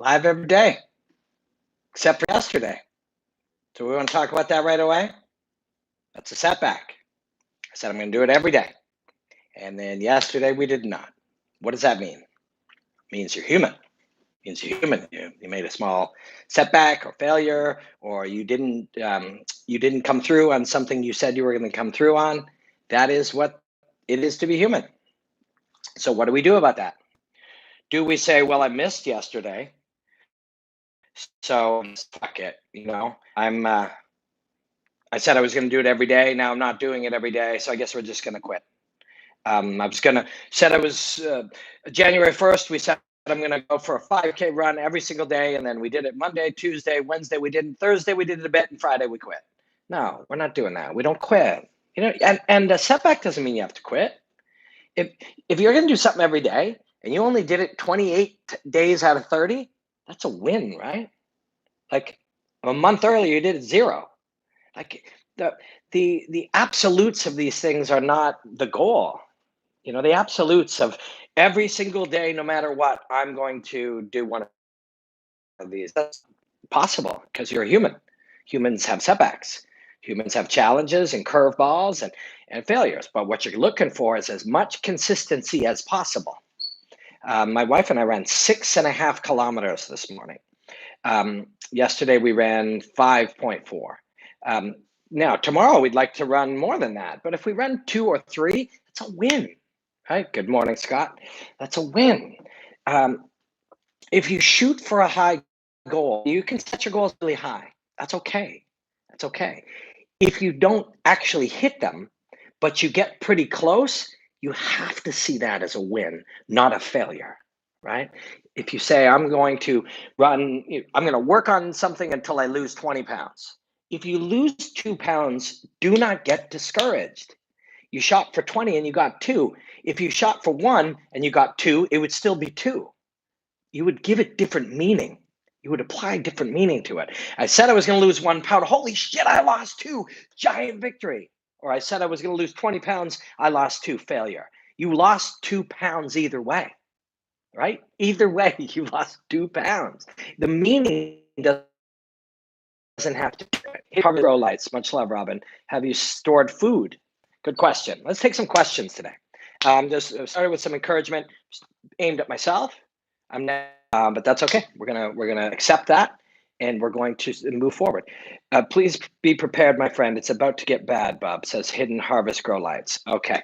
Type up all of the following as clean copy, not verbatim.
Live every day, except for yesterday. So we want to talk about that right away. That's a setback. I said I'm going to do it every day. And then yesterday we did not. What does that mean? It means you're human. It means you're human. You made a small setback or failure, or you didn't come through on something you said you were going to come through on. That is what it is to be human. So what do we do about that? Do we say, well, I missed yesterday, so fuck it, I said I was going to do it every day. Now I'm not doing it every day, so I guess we're just going to quit. I was going to said I was January 1st. We said I'm going to go for a 5K run every single day, and then we did it Monday, Tuesday, Wednesday. We didn't. Thursday we did it a bit, and Friday we quit. No, we're not doing that. We don't quit. And a setback doesn't mean you have to quit. If you're going to do something every day and you only did it 28 days out of 30, that's a win, right? Like a month earlier, you did it 0. Like the absolutes of these things are not the goal. The absolutes of every single day, no matter what, I'm going to do one of these. That's possible because you're a human. Humans have setbacks. Humans have challenges and curveballs and failures. But what you're looking for is as much consistency as possible. My wife and I ran 6.5 kilometers this morning. Yesterday we ran 5.4. Now, tomorrow we'd like to run more than that. But if we run 2 or 3, it's a win. Right? Good morning, Scott. That's a win. If you shoot for a high goal, you can set your goals really high. That's okay. That's okay. If you don't actually hit them, but you get pretty close, you have to see that as a win, not a failure, right? If you say, I'm going to work on something until I lose 20 pounds. If you lose 2 pounds, do not get discouraged. You shot for 20 and you got 2. If you shot for 1 and you got 2, it would still be 2. You would give it different meaning. You would apply different meaning to it. I said I was going to lose 1 pound. Holy shit, I lost 2. Giant victory. Or I said I was going to lose 20 pounds. I lost 2. Failure. You lost 2 pounds either way, right? Either way, you lost 2 pounds. The meaning doesn't have to. Grow lights. Much love, Robin. Have you stored food? Good question. Let's take some questions today. Just started with some encouragement aimed at myself. But that's okay. We're gonna accept that, and we're going to move forward. Please be prepared, my friend. It's about to get bad. Bob says, "Hidden Harvest Grow Lights." Okay.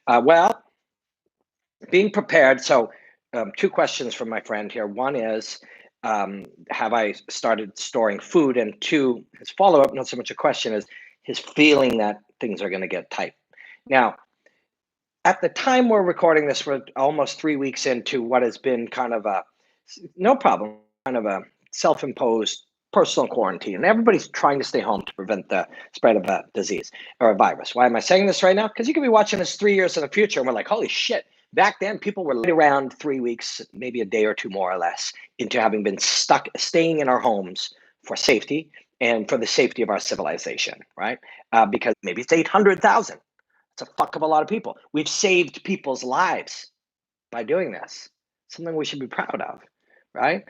Well, being prepared. So, 2 questions from my friend here. One is, have I started storing food? And 2, his follow-up, not so much a question, is his feeling that things are going to get tight. Now, at the time we're recording this, we're almost 3 weeks into what has been kind of a self-imposed personal quarantine. And everybody's trying to stay home to prevent the spread of a disease or a virus. Why am I saying this right now? Because you could be watching this 3 years in the future and we're like, holy shit. Back then, people were around 3 weeks, maybe a day or 2 more or less, into having been staying in our homes for safety and for the safety of our civilization, right? Because maybe it's 800,000. It's a fuck of a lot of people. We've saved people's lives by doing this. Something we should be proud of, right?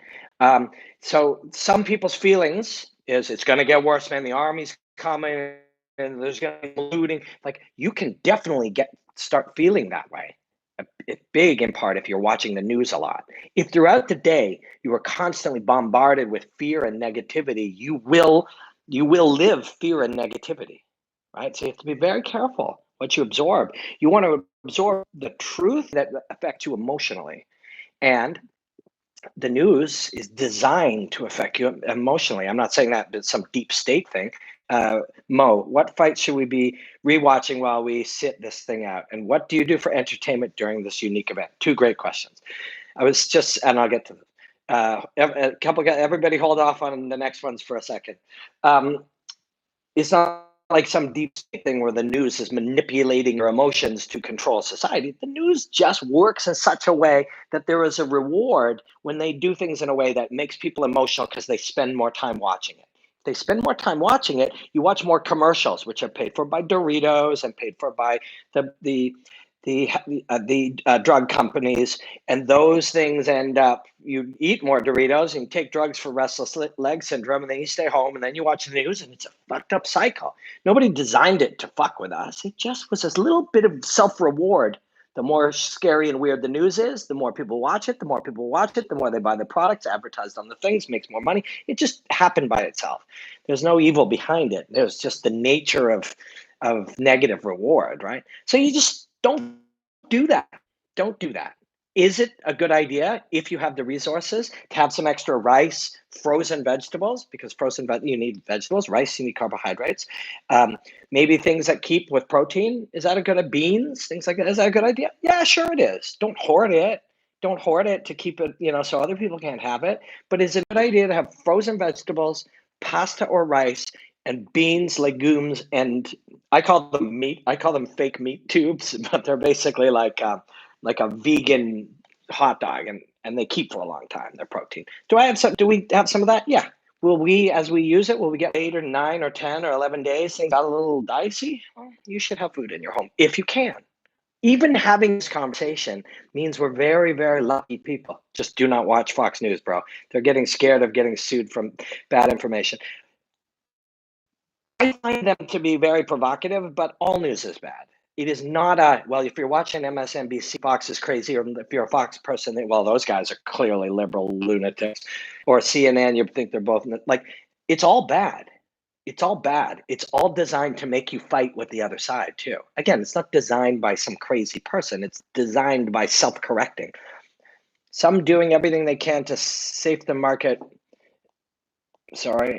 So some people's feelings is it's going to get worse, man. The army's coming and there's going to be looting. Like, you can definitely start feeling that way. It's big in part if you're watching the news a lot. If throughout the day you are constantly bombarded with fear and negativity, you will live fear and negativity, right? So you have to be very careful what you absorb. You want to absorb the truth that affects you emotionally. And the news is designed to affect you emotionally. I'm not saying that it's some deep state thing. Mo, what fight should we be rewatching while we sit this thing out? And what do you do for entertainment during this unique event? 2 great questions. And I'll get to them. Everybody hold off on the next ones for a second. It's not like some deep state thing where the news is manipulating your emotions to control society. The news just works in such a way that there is a reward when they do things in a way that makes people emotional because they spend more time watching it. If they spend more time watching it, you watch more commercials, which are paid for by Doritos and paid for by the the drug companies, and those things end up, you eat more Doritos and you take drugs for restless leg syndrome, and then you stay home and then you watch the news, and it's a fucked up cycle. Nobody designed it to fuck with us. It just was this little bit of self-reward. The more scary and weird the news is, the more people watch it, the more people watch it, the more they buy the products, advertised on the things, makes more money. It just happened by itself. There's no evil behind it. There's just the nature of negative reward, right? So you just don't do that. Don't do that. Is it a good idea if you have the resources to have some extra rice, frozen vegetables, because you need vegetables, rice, you need carbohydrates, maybe things that keep with protein? Is that a good beans, things like that? Is that a good idea? Yeah, sure it is. Don't hoard it. Don't hoard it to keep it, so other people can't have it. But is it a good idea to have frozen vegetables, pasta or rice, and beans, legumes, and I call them meat. I call them fake meat tubes, but they're basically like a vegan hot dog, and they keep for a long time. They're protein. Do we have some of that? Yeah. Will we, as we use it, will we get 8 or 9 or 10 or 11 days? Things got a little dicey. Well, you should have food in your home if you can. Even having this conversation means we're very, very lucky people. Just do not watch Fox News, bro. They're getting scared of getting sued from bad information. I find them to be very provocative, but all news is bad. It is not if you're watching MSNBC, Fox is crazy, or if you're a Fox person, those guys are clearly liberal lunatics, or CNN, you think they're both, like, it's all bad. It's all bad. It's all designed to make you fight with the other side too. Again, it's not designed by some crazy person. It's designed by self-correcting. Some doing everything they can to safe the market,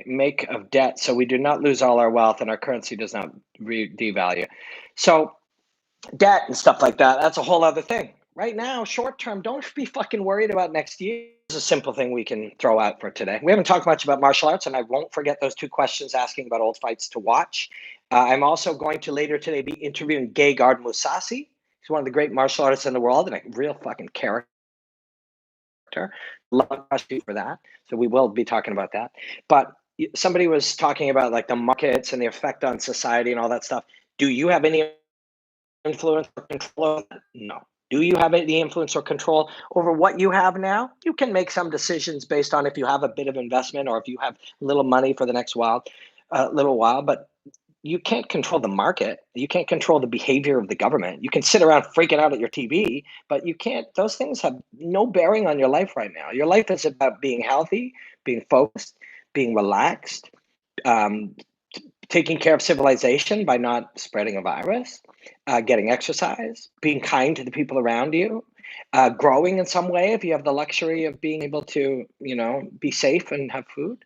make of debt, so we do not lose all our wealth and our currency does not devalue. So debt and stuff like that, that's a whole other thing. Right now, short term, don't be fucking worried about next year. It's a simple thing we can throw out for today. We haven't talked much about martial arts, and I won't forget those 2 questions asking about old fights to watch. I'm also going to later today be interviewing Gegard Mousasi. He's one of the great martial artists in the world and a real fucking character. Love you for that. So we will be talking about that. But somebody was talking about like the markets and the effect on society and all that stuff. Do you have any influence or control? No. Do you have any influence or control over what you have now? You can make some decisions based on if you have a bit of investment or if you have little money for the next little while, but you can't control the market. You can't control the behavior of the government. You can sit around freaking out at your TV, but you can't, those things have no bearing on your life right now. Your life is about being healthy, being focused, being relaxed, taking care of civilization by not spreading a virus, getting exercise, being kind to the people around you, growing in some way if you have the luxury of being able to, be safe and have food.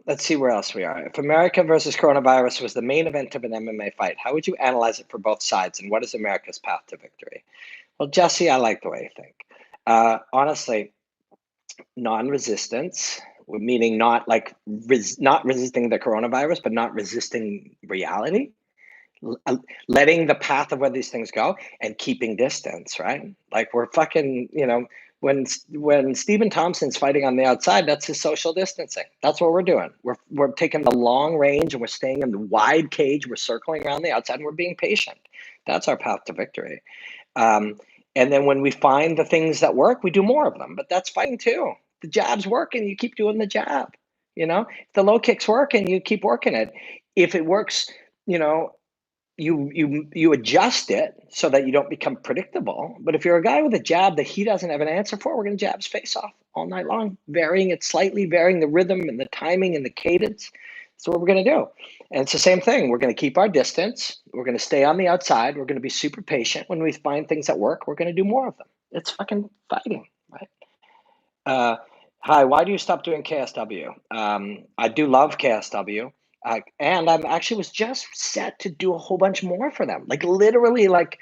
Let's see where else we are. If America versus coronavirus was the main event of an MMA fight, how would you analyze it for both sides, and what is America's path to victory? Well, Jesse, I like the way you think. Honestly, non-resistance, meaning not like not resisting the coronavirus, but not resisting reality, letting the path of where these things go and keeping distance, right? Like we're fucking, when Stephen Thompson's fighting on the outside, that's his social distancing. That's what we're doing. We're taking the long range and we're staying in the wide cage. We're circling around the outside and we're being patient. That's our path to victory. And then when we find the things that work, we do more of them. But that's fighting too. The jabs work and you keep doing the jab. If the low kicks work and you keep working it. If it works, you adjust it so that you don't become predictable. But if you're a guy with a jab that he doesn't have an answer for, we're going to jab his face off all night long, varying it slightly, varying the rhythm and the timing and the cadence. That's what we're going to do. And it's the same thing. We're going to keep our distance. We're going to stay on the outside. We're going to be super patient. When we find things that work, we're going to do more of them. It's fucking fighting, right? Hi, why do you stop doing KSW? I do love KSW. And I'm actually was just set to do a whole bunch more for them. Like literally like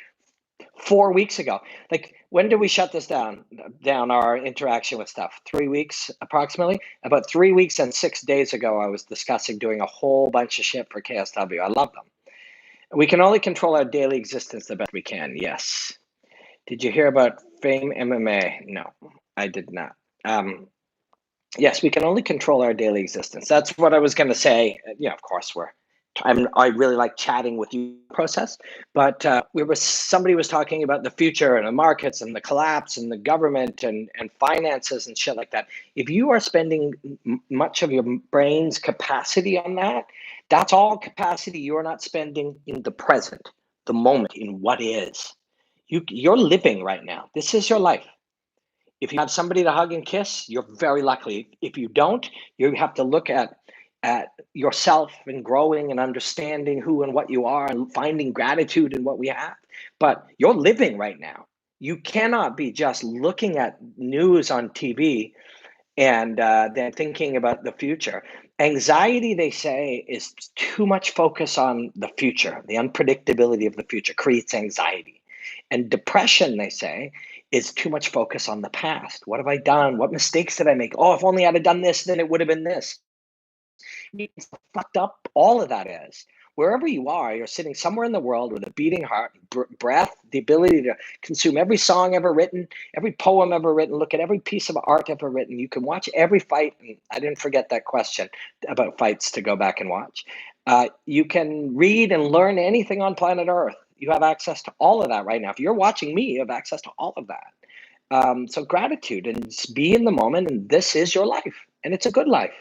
4 weeks ago. Like when did we shut this down our interaction with stuff? 3 weeks approximately. About 3 weeks and 6 days ago, I was discussing doing a whole bunch of shit for KSW. I love them. We can only control our daily existence the best we can. Yes. Did you hear about Fame MMA? No, I did not. Yes, we can only control our daily existence. That's what I was going to say. Of course, we're I really like chatting with you process, but somebody was talking about the future and the markets and the collapse and the government and finances and shit like that. If you are spending much of your brain's capacity on that, that's all capacity you're not spending in the present, the moment, in what is. You're living right now. This is your life. If you have somebody to hug and kiss, you're very lucky. If you don't, you have to look at yourself and growing and understanding who and what you are and finding gratitude in what we have. But you're living right now. You cannot be just looking at news on TV and then thinking about the future. Anxiety, they say, is too much focus on the future. The unpredictability of the future creates anxiety. And depression, they say, is too much focus on the past. What have I done? What mistakes did I make? Oh, if only I'd have done this, then it would have been this. Fucked up all of that is. Wherever you are, you're sitting somewhere in the world with a beating heart, breath, the ability to consume every song ever written, every poem ever written, look at every piece of art ever written. You can watch every fight. And I didn't forget that question about fights to go back and watch. You can read and learn anything on planet Earth. You have access to all of that right now. If you're watching me, you have access to all of that. So gratitude and just be in the moment. And this is your life. And it's a good life.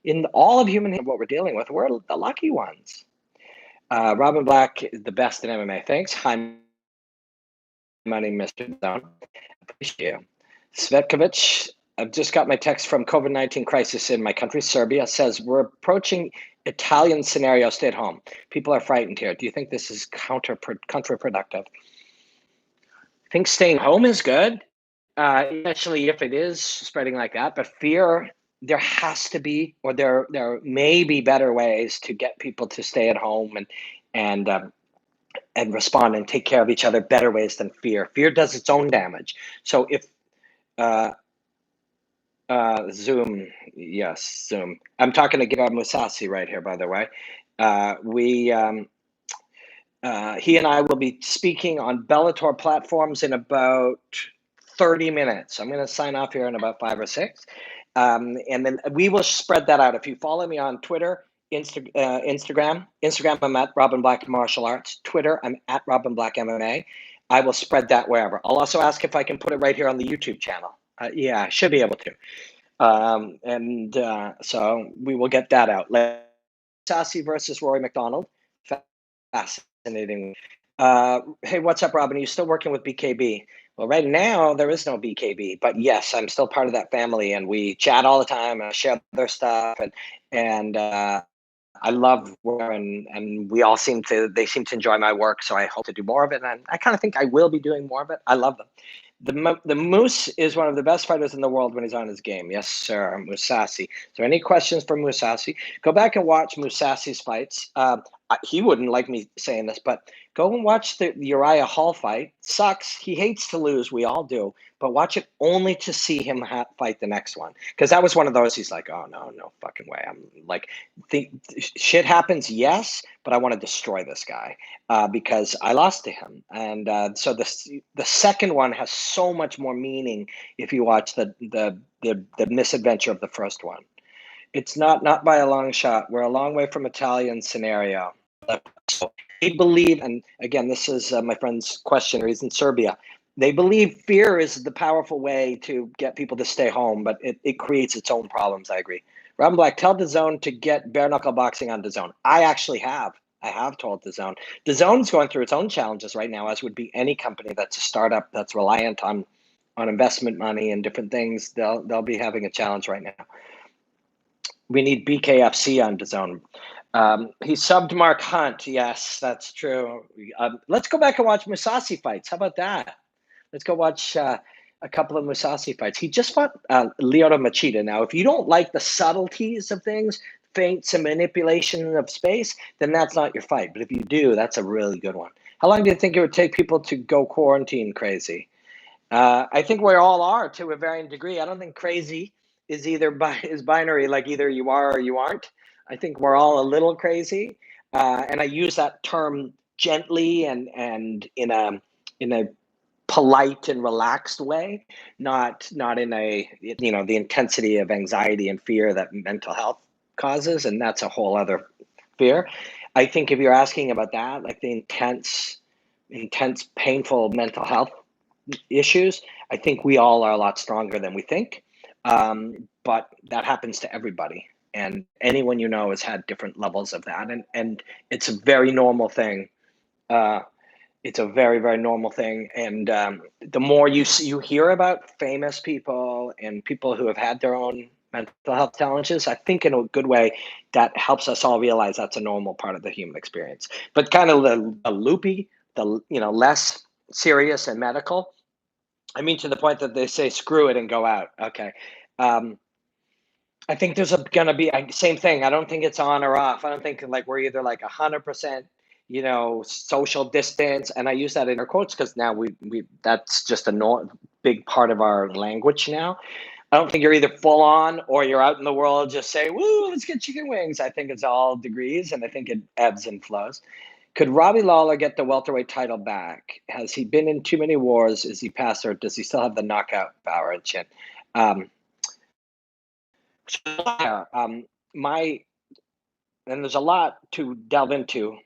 In all of human what we're dealing with, we're the lucky ones. Robin Black is the best in MMA. Thanks. Hi, money, Mr. Zone. Appreciate you. Svetkovic, I've just got my text from COVID-19 crisis in my country, Serbia, says we're approaching Italian scenario, stay at home. People are frightened here. Do you think this is counterproductive? I think staying home is good, especially if it is spreading like that, but fear, there has to be, or there may be better ways to get people to stay at home and respond and take care of each other, better ways than fear. Fear does its own damage. So if Zoom, yes, Zoom. I'm talking to Giba Musasi right here, by the way. He and I will be speaking on Bellator platforms in about 30 minutes. I'm going to sign off here in about 5 or 6. And then we will spread that out. If you follow me on Twitter, Instagram, I'm at Robin Black Martial Arts. Twitter, I'm at Robin Black MMA. I will spread that wherever. I'll also ask if I can put it right here on the YouTube channel. Yeah, I should be able to. So we will get that out. Sassy versus Rory McDonald. Fascinating. Hey, what's up, Robin? Are you still working with BKB? Well, right now there is no BKB, but yes, I'm still part of that family, and we chat all the time. I share their stuff, and I love work, and we all seem to enjoy my work. So I hope to do more of it, and I kind of think I will be doing more of it. I love them. The Moose is one of the best fighters in the world when he's on his game. Yes, sir, Musasi. So any questions for Musasi? Go back and watch Musasi's fights. He wouldn't like me saying this, but go and watch the Uriah Hall fight. Sucks. He hates to lose. We all do. But watch it only to see him fight the next one. Because that was one of those, he's like, oh, no fucking way. I'm like, shit happens, yes, but I want to destroy this guy because I lost to him. And so the second one has so much more meaning if you watch the misadventure of the first one. It's not by a long shot. We're a long way from Italian scenario. So they believe, and again, this is my friend's question. He's in Serbia. They believe fear is the powerful way to get people to stay home, but it creates its own problems. I agree. Robin Black, tell DAZN to get bare knuckle boxing on DAZN. I actually have. I have told DAZN. DAZN's going through its own challenges right now, as would be any company that's a startup that's reliant on investment money and different things. They'll be having a challenge right now. We need BKFC on DAZN. He subbed Mark Hunt. Yes, that's true. Let's go back and watch Musasi fights. How about that? Let's go watch a couple of Musasi fights. He just fought Lyoto Machida. Now, if you don't like the subtleties of things, feints and manipulation of space, then that's not your fight. But if you do, that's a really good one. How long do you think it would take people to go quarantine crazy? I think we all are to a varying degree. I don't think crazy is is binary, like either you are or you aren't. I think we're all a little crazy, and I use that term gently and in a polite and relaxed way, not in a the intensity of anxiety and fear that mental health causes, and that's a whole other fear. I think if you're asking about that, like the intense, painful mental health issues, I think we all are a lot stronger than we think. But that happens to everybody. And anyone you know has had different levels of that. And it's a very normal thing. It's a very, very normal thing. And the more you hear about famous people and people who have had their own mental health challenges, I think in a good way that helps us all realize that's a normal part of the human experience. But kind of the loopy, the less serious and medical. I mean, to the point that they say screw it and go out. Okay. Um, I think there's gonna be same thing. I don't think it's on or off. I don't think like we're either like 100%, social distance, and I use that in air quotes because now we that's just a big part of our language now. I don't think you're either full on or you're out in the world just say, "Woo, let's get chicken wings." I think it's all degrees, and I think it ebbs and flows. Could Robbie Lawler get the welterweight title back? Has he been in too many wars? Is he past, or does he still have the knockout power and chin? Um, um, my and there's a lot to delve into,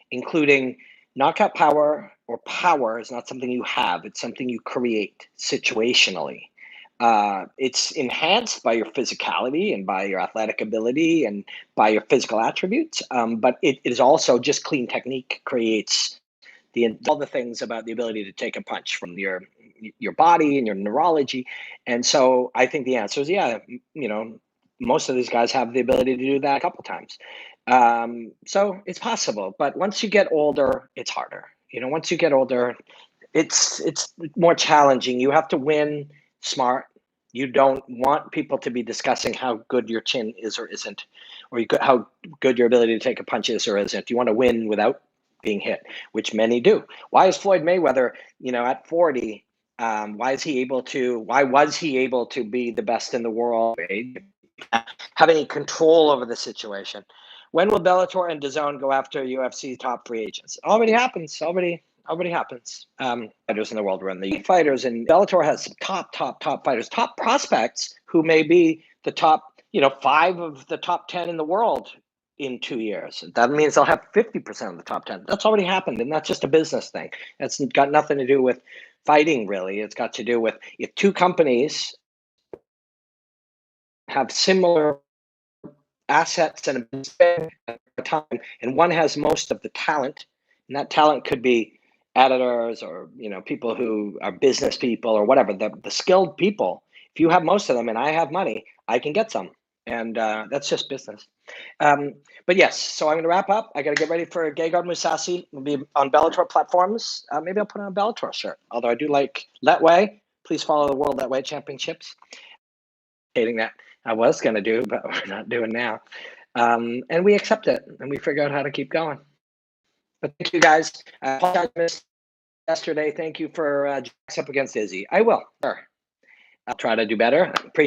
including knockout power, or power is not something you have, it's something you create situationally. It's enhanced by your physicality and by your athletic ability and by your physical attributes, but it is also just clean technique creates all the things about the ability to take a punch from your body and your neurology. And so I think the answer is yeah. Most of these guys have the ability to do that a couple times. So it's possible, but once you get older, it's harder. Once you get older, it's more challenging. You have to win smart. You don't want people to be discussing how good your chin is or isn't, or how good your ability to take a punch is or isn't. You want to win without being hit, which many do. Why is Floyd Mayweather, at 40, why was he able to be the best in the world, have any control over the situation? When will Bellator and DAZN go after UFC top free agents? It already happens. Already happens. Fighters in the world run the fighters, and Bellator has some top fighters, top prospects who may be the top, 5 of the top 10 in the world in 2 years. That means they'll have 50% of the top 10. That's already happened, and that's just a business thing. It's got nothing to do with fighting, really. It's got to do with if two companies have similar assets and time, and one has most of the talent, and that talent could be editors or people who are business people or whatever, the skilled people. If you have most of them and I have money, I can get some, and that's just business. But yes, so I'm going to wrap up. I got to get ready for Gegard Mousasi. We'll be on Bellator platforms. Maybe I'll put on a Bellator shirt, although I do like Letway. Please follow the World Letway Championships. Hating that I was going to do, but we're not doing now. And we accept it, and we figure out how to keep going. But thank you, guys. I apologize I missed yesterday. Thank you for Jacks up against Izzy. I will. Sure. I'll try to do better. Appreciate